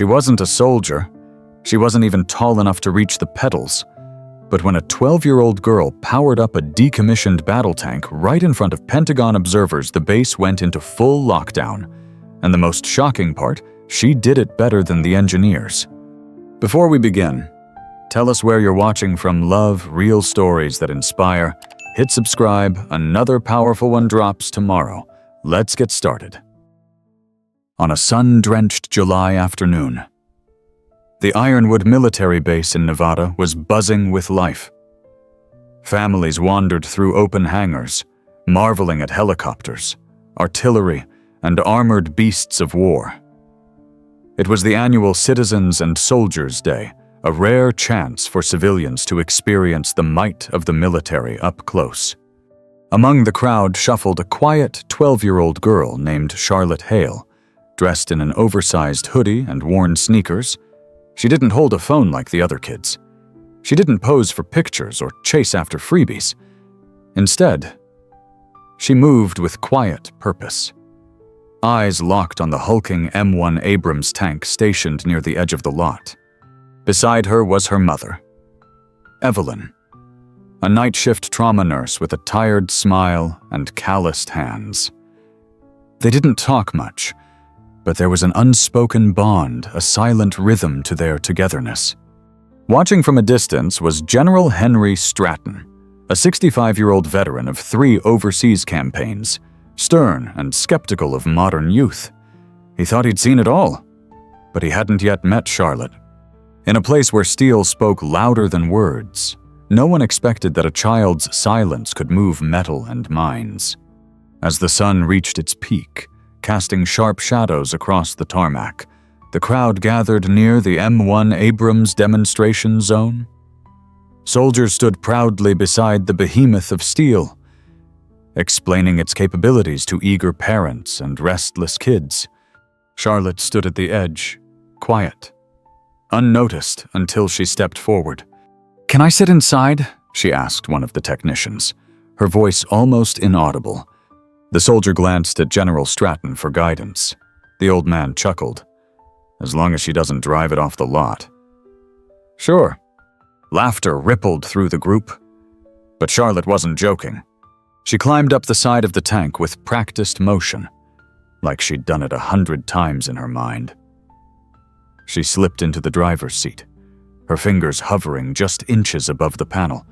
She wasn't a soldier. She wasn't even tall enough to reach the pedals. But when a 12-year-old girl powered up a decommissioned battle tank right in front of Pentagon observers, the base went into full lockdown. And the most shocking part, she did it better than the engineers. Before we begin, tell us where you're watching from. Love real stories that inspire. Hit subscribe. Another powerful one drops tomorrow. Let's get started. On a sun-drenched July afternoon, the Ironwood military base in Nevada was buzzing with life. Families wandered through open hangars, marveling at helicopters, artillery, and armored beasts of war. It was the annual Citizens and Soldiers Day, a rare chance for civilians to experience the might of the military up close. Among the crowd shuffled a quiet 12-year-old girl named Charlotte Hale, dressed in an oversized hoodie and worn sneakers. She didn't hold a phone like the other kids. She didn't pose for pictures or chase after freebies. Instead, she moved with quiet purpose. Eyes locked on the hulking M1 Abrams tank stationed near the edge of the lot. Beside her was her mother, Evelyn, a night shift trauma nurse with a tired smile and calloused hands. They didn't talk much, but there was an unspoken bond, a silent rhythm to their togetherness. Watching from a distance was General Henry Stratton, a 65-year-old veteran of 3 overseas campaigns, stern and skeptical of modern youth. He thought he'd seen it all, but he hadn't yet met Charlotte. In a place where steel spoke louder than words, no one expected that a child's silence could move metal and minds. As the sun reached its peak, casting sharp shadows across the tarmac, the crowd gathered near the M1 Abrams demonstration zone. Soldiers stood proudly beside the behemoth of steel, explaining its capabilities to eager parents and restless kids. Charlotte stood at the edge, quiet, unnoticed until she stepped forward. "Can I sit inside?" she asked one of the technicians, her voice almost inaudible. The soldier glanced at General Stratton for guidance. The old man chuckled. "As long as she doesn't drive it off the lot." "Sure." Laughter rippled through the group. But Charlotte wasn't joking. She climbed up the side of the tank with practiced motion, like she'd done it 100 times in her mind. She slipped into the driver's seat, her fingers hovering just inches above the panel.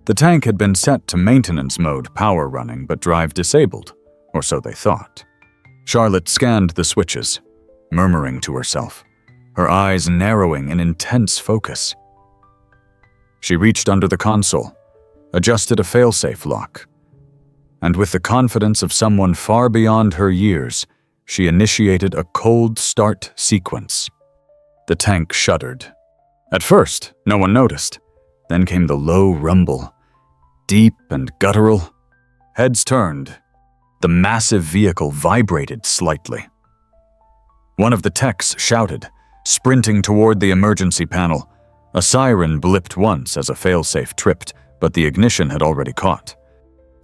The tank had been set to maintenance mode, power running, but drive disabled, or so they thought. Charlotte scanned the switches, murmuring to herself, her eyes narrowing in intense focus. She reached under the console, adjusted a failsafe lock, and with the confidence of someone far beyond her years, she initiated a cold start sequence. The tank shuddered. At first, no one noticed. Then came the low rumble, deep and guttural. Heads turned. The massive vehicle vibrated slightly. One of the techs shouted, sprinting toward the emergency panel. A siren blipped once as a failsafe tripped, but the ignition had already caught.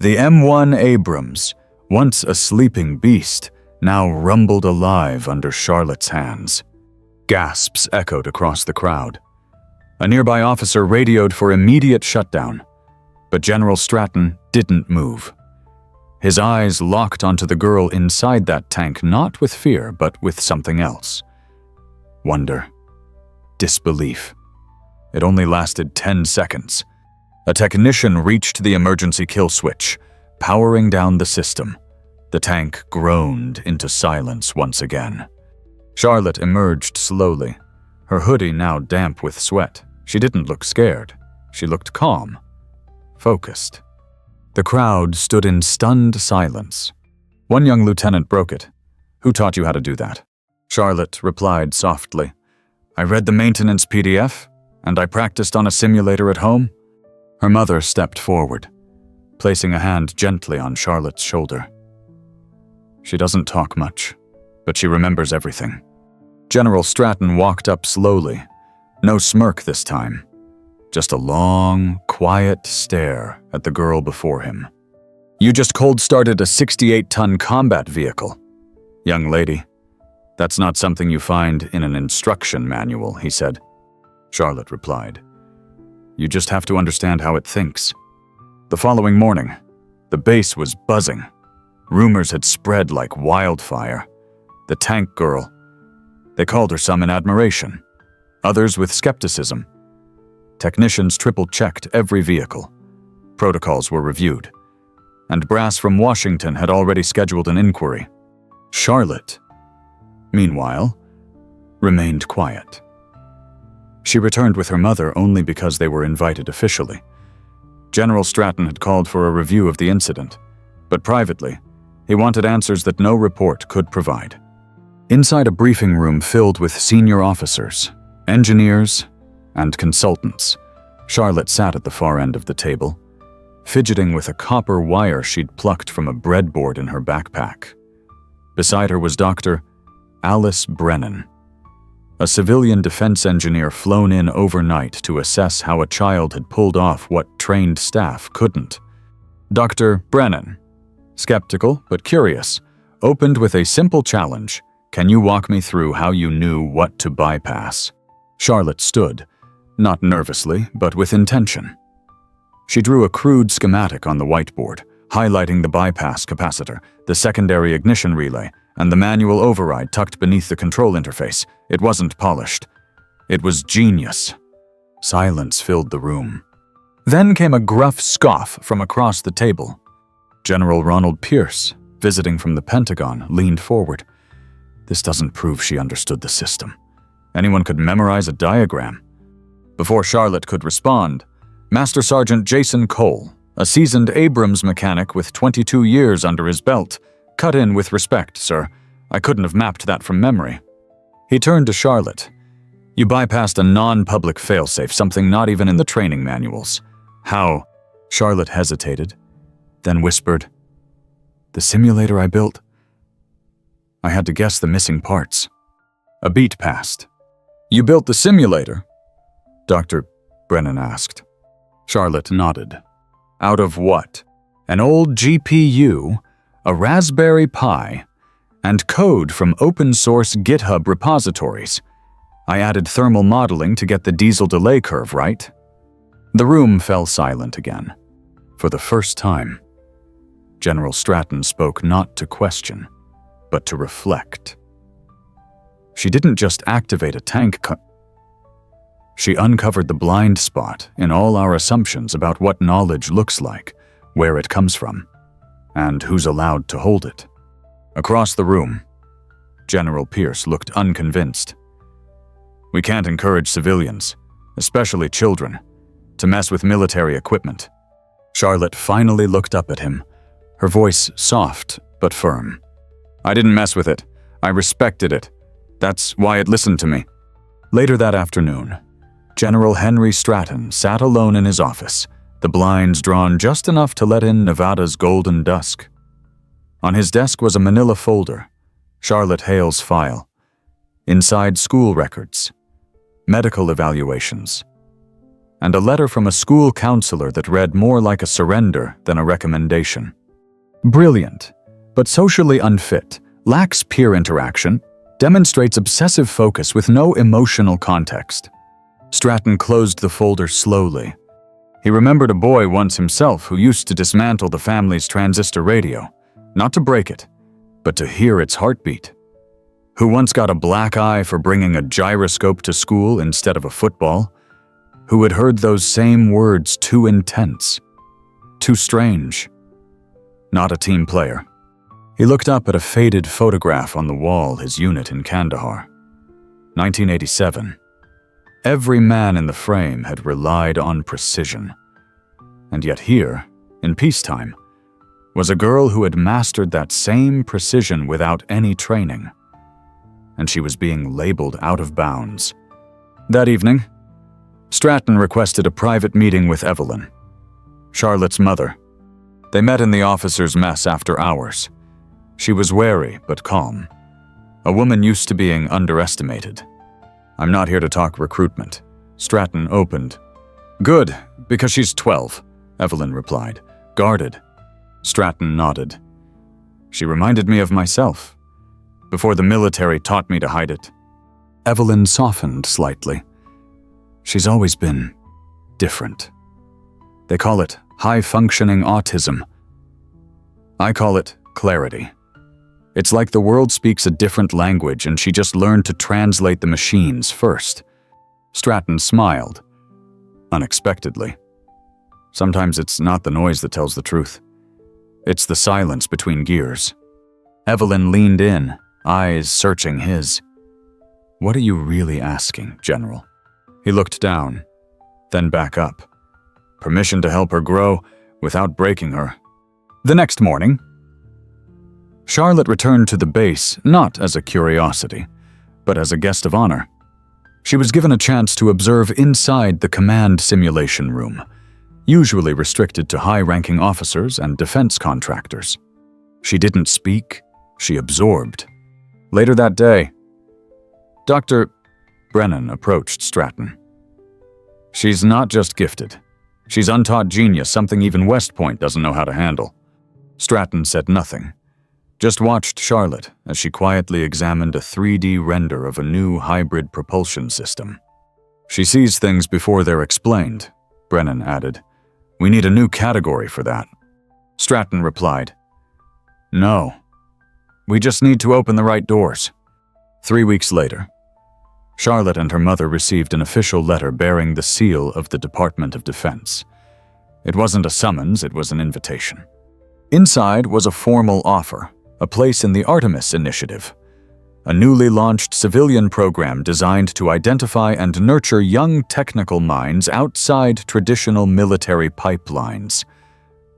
The M1 Abrams, once a sleeping beast, now rumbled alive under Charlotte's hands. Gasps echoed across the crowd. A nearby officer radioed for immediate shutdown, but General Stratton didn't move. His eyes locked onto the girl inside that tank, not with fear, but with something else. Wonder. Disbelief. It only lasted 10 seconds. A technician reached the emergency kill switch, powering down the system. The tank groaned into silence once again. Charlotte emerged slowly, her hoodie now damp with sweat. She didn't look scared. She looked calm, focused. The crowd stood in stunned silence. One young lieutenant broke it. "Who taught you how to do that?" Charlotte replied softly, "I read the maintenance PDF, and I practiced on a simulator at home." Her mother stepped forward, placing a hand gently on Charlotte's shoulder. She doesn't talk much, but she remembers everything. General Stratton walked up slowly, no smirk this time, just a long, quiet stare at the girl before him. "You just cold-started a 68-ton combat vehicle. Young lady, "That's not something you find in an instruction manual," he said. Charlotte replied, "You just have to understand how it thinks." The following morning, the base was buzzing. Rumors had spread like wildfire. The tank girl. They called her some in admiration, others with skepticism. Technicians triple-checked every vehicle. Protocols were reviewed, and brass from Washington had already scheduled an inquiry. Charlotte, meanwhile, remained quiet. She returned with her mother only because they were invited officially. General Stratton had called for a review of the incident, but privately, he wanted answers that no report could provide. Inside a briefing room filled with senior officers, engineers, and consultants, Charlotte sat at the far end of the table, fidgeting with a copper wire she'd plucked from a breadboard in her backpack. Beside her was Dr. Alice Brennan, a civilian defense engineer flown in overnight to assess how a child had pulled off what trained staff couldn't. Dr. Brennan, skeptical but curious, opened with a simple challenge. "Can you walk me through how you knew what to bypass?" Charlotte stood, not nervously, but with intention. She drew a crude schematic on the whiteboard, highlighting the bypass capacitor, the secondary ignition relay, and the manual override tucked beneath the control interface. It wasn't polished. It was genius. Silence filled the room. Then came a gruff scoff from across the table. General Ronald Pierce, visiting from the Pentagon, leaned forward. This doesn't prove she understood the system. Anyone could memorize a diagram. Before Charlotte could respond, Master Sergeant Jason Cole, a seasoned Abrams mechanic with 22 years under his belt, cut in with respect, "Sir. I couldn't have mapped that from memory." He turned to Charlotte. "You bypassed a non-public failsafe, something not even in the training manuals. How?" Charlotte hesitated, then whispered, "The simulator I built. I had to guess the missing parts." A beat passed. "You built the simulator?" Dr. Brennan asked. Charlotte nodded. "Out of what?" "An old GPU, a Raspberry Pi, and code from open-source GitHub repositories. I added thermal modeling to get the diesel delay curve right." The room fell silent again. For the first time, General Stratton spoke not to question, but to reflect. She didn't just activate a tank She uncovered the blind spot in all our assumptions about what knowledge looks like, where it comes from, and who's allowed to hold it. Across the room, General Pierce looked unconvinced. "We can't encourage civilians, especially children, to mess with military equipment." Charlotte finally looked up at him, her voice soft but firm. "I didn't mess with it. I respected it. That's why it listened to me." Later that afternoon, General Henry Stratton sat alone in his office, the blinds drawn just enough to let in Nevada's golden dusk. On his desk was a manila folder, Charlotte Hale's file. Inside, school records, medical evaluations, and a letter from a school counselor that read more like a surrender than a recommendation. "Brilliant, but socially unfit, lacks peer interaction, demonstrates obsessive focus with no emotional context." Stratton closed the folder slowly. He remembered a boy once himself who used to dismantle the family's transistor radio, not to break it, but to hear its heartbeat. Who once got a black eye for bringing a gyroscope to school instead of a football. Who had heard those same words too intense, too strange. Not a team player. He looked up at a faded photograph on the wall his unit in Kandahar. 1987. Every man in the frame had relied on precision. And yet here, in peacetime, was a girl who had mastered that same precision without any training. And she was being labeled out of bounds. That evening, Stratton requested a private meeting with Evelyn, Charlotte's mother. They met in the officers' mess after hours. She was wary but calm, a woman used to being underestimated. "I'm not here to talk recruitment," Stratton opened. "Good, because she's 12, Evelyn replied, guarded. Stratton nodded. "She reminded me of myself. before the military taught me to hide it." Evelyn softened slightly. "She's always been different. They call it high-functioning autism. I call it clarity. It's like the world speaks a different language and she just learned to translate the machines first." Stratton smiled, unexpectedly. Sometimes it's not the noise that tells the truth. It's the silence between gears. Evelyn leaned in, eyes searching his. "What are you really asking, General?" He looked down, then back up. Permission to help her grow without breaking her. The next morning, Charlotte returned to the base not as a curiosity, but as a guest of honor. She was given a chance to observe inside the command simulation room, usually restricted to high-ranking officers and defense contractors. She didn't speak, she absorbed. Later that day, Dr. Brennan approached Stratton. "She's not just gifted. She's untaught genius, something even West Point doesn't know how to handle." Stratton said nothing, just watched Charlotte as she quietly examined a 3D render of a new hybrid propulsion system. "She sees things before they're explained," Brennan added. "We need a new category for that." Stratton replied, "No. We just need to open the right doors." 3 weeks later, Charlotte and her mother received an official letter bearing the seal of the Department of Defense. It wasn't a summons, it was an invitation. Inside was a formal offer, a place in the Artemis initiative, a newly launched civilian program designed to identify and nurture young technical minds outside traditional military pipelines.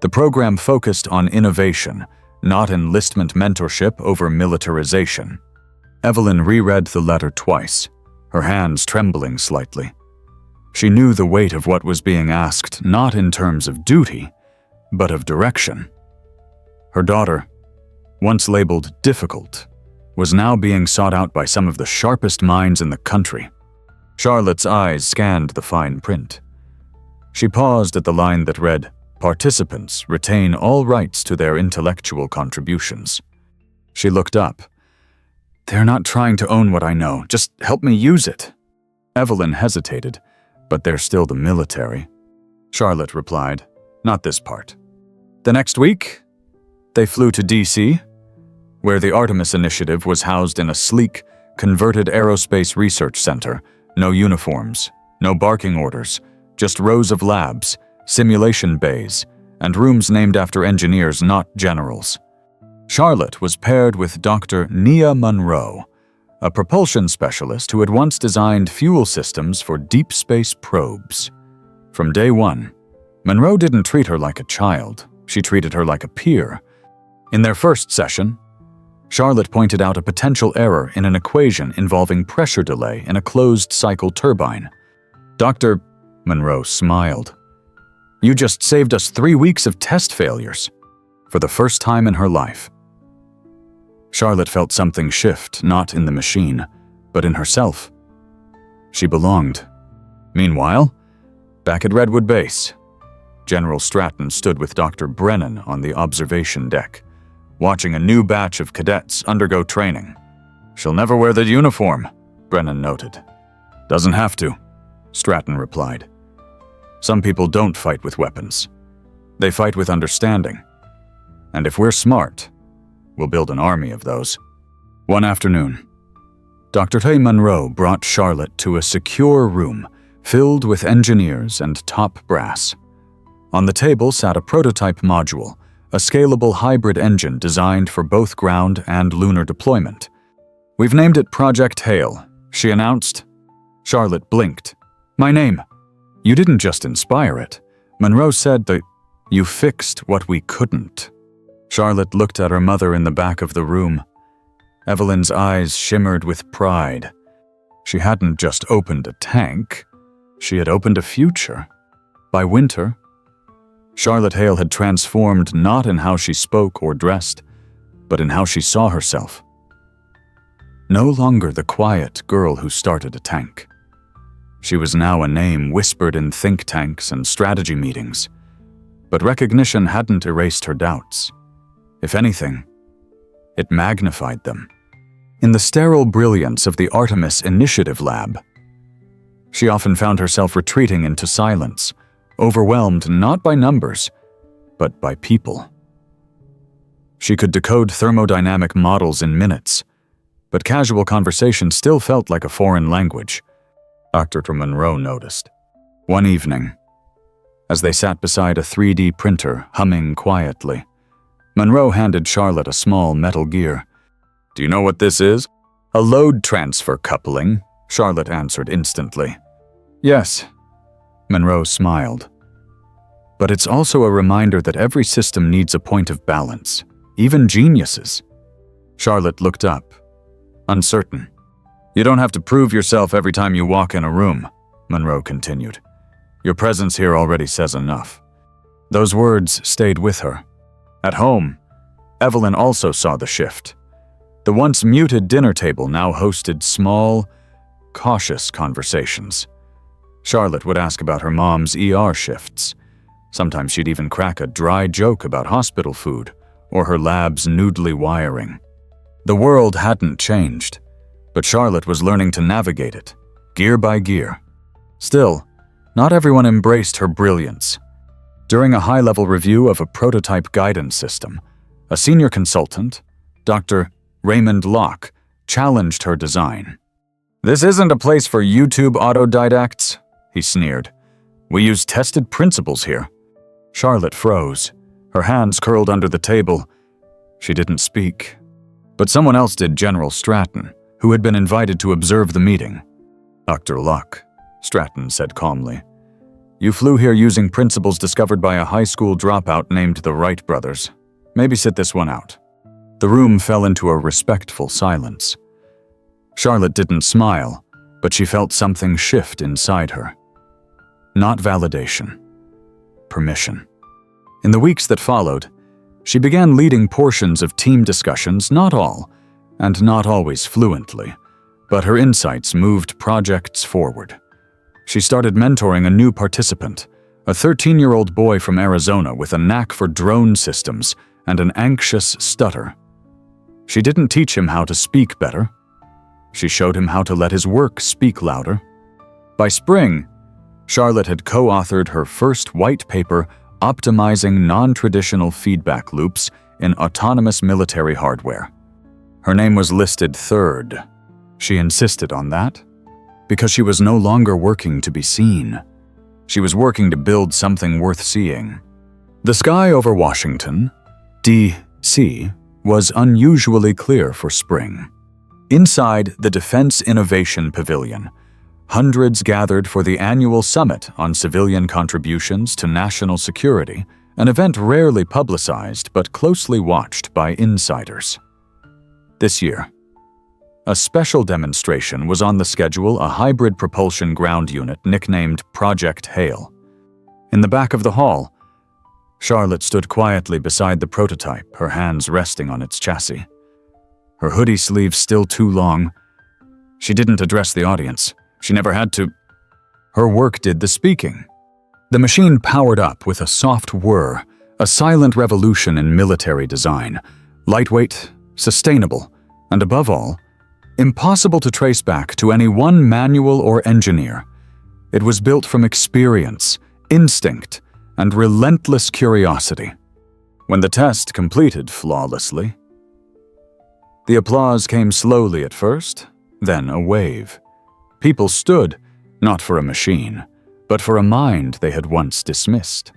The program focused on innovation, not enlistment mentorship over militarization. Evelyn reread the letter twice, her hands trembling slightly. She knew the weight of what was being asked, not in terms of duty, but of direction. Her daughter, once labeled difficult, was now being sought out by some of the sharpest minds in the country. Charlotte's eyes scanned the fine print. She paused at the line that read, "Participants retain all rights to their intellectual contributions." She looked up. "They're not trying to own what I know. Just help me use it." Evelyn hesitated, "But they're still the military." Charlotte replied, "Not this part." The next week, they flew to D.C., where the Artemis initiative was housed in a sleek, converted aerospace research center. No uniforms, no barking orders, just rows of labs, simulation bays, and rooms named after engineers, not generals. Charlotte was paired with Dr. Nia Monroe, a propulsion specialist who had once designed fuel systems for deep space probes. From day one, Monroe didn't treat her like a child. She treated her like a peer. In their first session, Charlotte pointed out a potential error in an equation involving pressure delay in a closed-cycle turbine. Dr. Monroe smiled. "You just saved us 3 weeks of test failures." For the first time in her life, Charlotte felt something shift, not in the machine, but in herself. She belonged. Meanwhile, back at Redwood Base, General Stratton stood with Dr. Brennan on the observation deck, watching a new batch of cadets undergo training. "She'll never wear the uniform," Brennan noted. "Doesn't have to," Stratton replied. "Some people don't fight with weapons. They fight with understanding. And if we're smart, we'll build an army of those." One afternoon, Dr. Tay Monroe brought Charlotte to a secure room filled with engineers and top brass. On the table sat a prototype module, a scalable hybrid engine designed for both ground and lunar deployment. "We've named it Project Hail," she announced. Charlotte blinked. "My name." "You didn't just inspire it. Monroe said that you fixed what we couldn't." Charlotte looked at her mother in the back of the room. Evelyn's eyes shimmered with pride. She hadn't just opened a tank. She had opened a future. By winter, Charlotte Hale had transformed not in how she spoke or dressed, but in how she saw herself. No longer the quiet girl who started a tank. She was now a name whispered in think tanks and strategy meetings, but recognition hadn't erased her doubts. If anything, it magnified them. in the sterile brilliance of the Artemis Initiative Lab. She often found herself retreating into silence, overwhelmed not by numbers, but by people. She could decode thermodynamic models in minutes, but casual conversation still felt like a foreign language, Dr. Monroe noticed. One evening, as they sat beside a 3D printer humming quietly, Monroe handed Charlotte a small metal gear. "Do you know what this is?" "A load transfer coupling," Charlotte answered instantly. "Yes," Monroe smiled. "But it's also a reminder that every system needs a point of balance, even geniuses." Charlotte looked up, uncertain. "You don't have to prove yourself every time you walk in a room," Monroe continued. "Your presence here already says enough." Those words stayed with her. At home, Evelyn also saw the shift. The once muted dinner table now hosted small, cautious conversations. Charlotte would ask about her mom's ER shifts. Sometimes she'd even crack a dry joke about hospital food or her lab's noodly wiring. The world hadn't changed, but Charlotte was learning to navigate it, gear by gear. Still, not everyone embraced her brilliance. During a high-level review of a prototype guidance system, a senior consultant, Dr. Raymond Locke, challenged her design. "This isn't a place for YouTube autodidacts," he sneered. "We use tested principles here." Charlotte froze, her hands curled under the table. She didn't speak. But someone else did, General Stratton, who had been invited to observe the meeting. "Dr. Locke," Stratton said calmly, "you flew here using principles discovered by a high school dropout named the Wright brothers. Maybe sit this one out." The room fell into a respectful silence. Charlotte didn't smile, but she felt something shift inside her. Not validation. Permission. In the weeks that followed, she began leading portions of team discussions, not all, and not always fluently, but her insights moved projects forward. She started mentoring a new participant, a 13-year-old boy from Arizona with a knack for drone systems and an anxious stutter. She didn't teach him how to speak better. She showed him how to let his work speak louder. By spring, Charlotte had co-authored her first white paper optimizing non-traditional feedback loops in autonomous military hardware. Her name was listed third. She insisted on that because she was no longer working to be seen. She was working to build something worth seeing. The sky over Washington, D.C., was unusually clear for spring. Inside the Defense Innovation Pavilion, hundreds gathered for the annual Summit on Civilian Contributions to National Security, an event rarely publicized but closely watched by insiders. This year, a special demonstration was on the schedule, a hybrid propulsion ground unit nicknamed Project Hail. In the back of the hall, Charlotte stood quietly beside the prototype, her hands resting on its chassis. Her hoodie sleeves still too long. She didn't address the audience. She never had to. Her work did the speaking. The machine powered up with a soft whir, a silent revolution in military design. Lightweight, sustainable, and above all, impossible to trace back to any one manual or engineer. It was built from experience, instinct, and relentless curiosity. When the test completed flawlessly, the applause came slowly at first, then a wave. People stood, not for a machine, but for a mind they had once dismissed.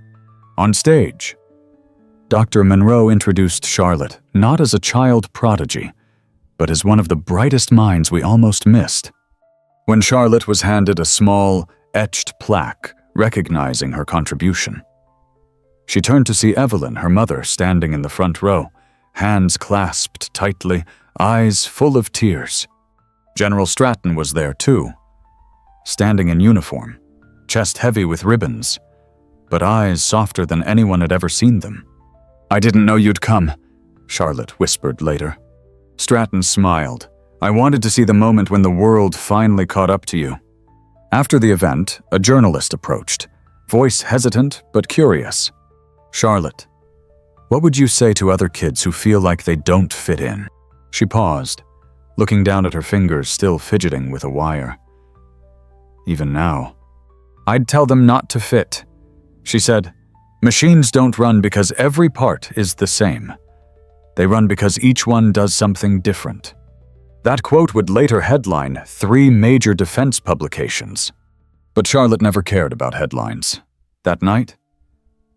On stage, Dr. Monroe introduced Charlotte not as a child prodigy, but as one of the brightest minds we almost missed. When Charlotte was handed a small, etched plaque recognizing her contribution, she turned to see Evelyn, her mother, standing in the front row, hands clasped tightly, eyes full of tears. General Stratton was there too, standing in uniform, chest heavy with ribbons, but eyes softer than anyone had ever seen them. "I didn't know you'd come," Charlotte whispered later. Stratton smiled. "I wanted to see the moment when the world finally caught up to you." After the event, a journalist approached, voice hesitant but curious. "Charlotte, what would you say to other kids who feel like they don't fit in?" She paused, looking down at her fingers still fidgeting with a wire. Even now, "I'd tell them not to fit," she said. "Machines don't run because every part is the same. They run because each one does something different." That quote would later headline 3 major defense publications. But Charlotte never cared about headlines. That night,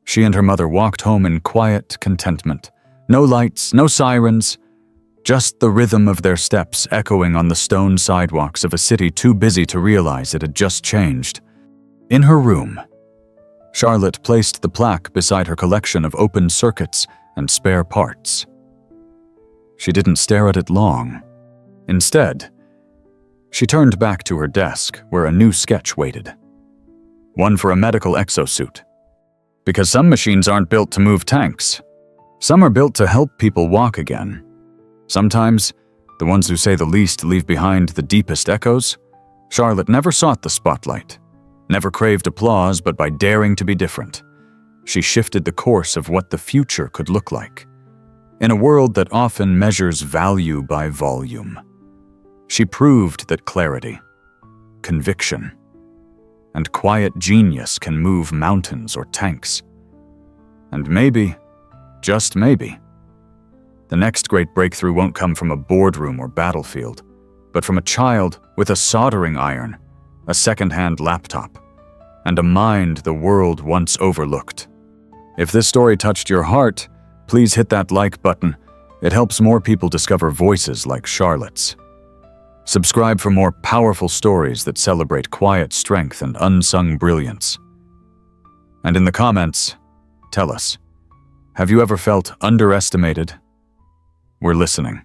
she and her mother walked home in quiet contentment. No lights, no sirens, just the rhythm of their steps echoing on the stone sidewalks of a city too busy to realize it had just changed. In her room, Charlotte placed the plaque beside her collection of open circuits and spare parts. She didn't stare at it long. Instead, she turned back to her desk where a new sketch waited. One for a medical exosuit. Because some machines aren't built to move tanks. Some are built to help people walk again. Sometimes, the ones who say the least leave behind the deepest echoes. Charlotte never sought the spotlight, never craved applause, but by daring to be different, she shifted the course of what the future could look like. In a world that often measures value by volume, she proved that clarity, conviction, and quiet genius can move mountains or tanks. And maybe, just maybe, the next great breakthrough won't come from a boardroom or battlefield, but from a child with a soldering iron, a second-hand laptop, and a mind the world once overlooked. If this story touched your heart, please hit that like button. It helps more people discover voices like Charlotte's. Subscribe for more powerful stories that celebrate quiet strength and unsung brilliance. And in the comments, tell us, have you ever felt underestimated? We're listening.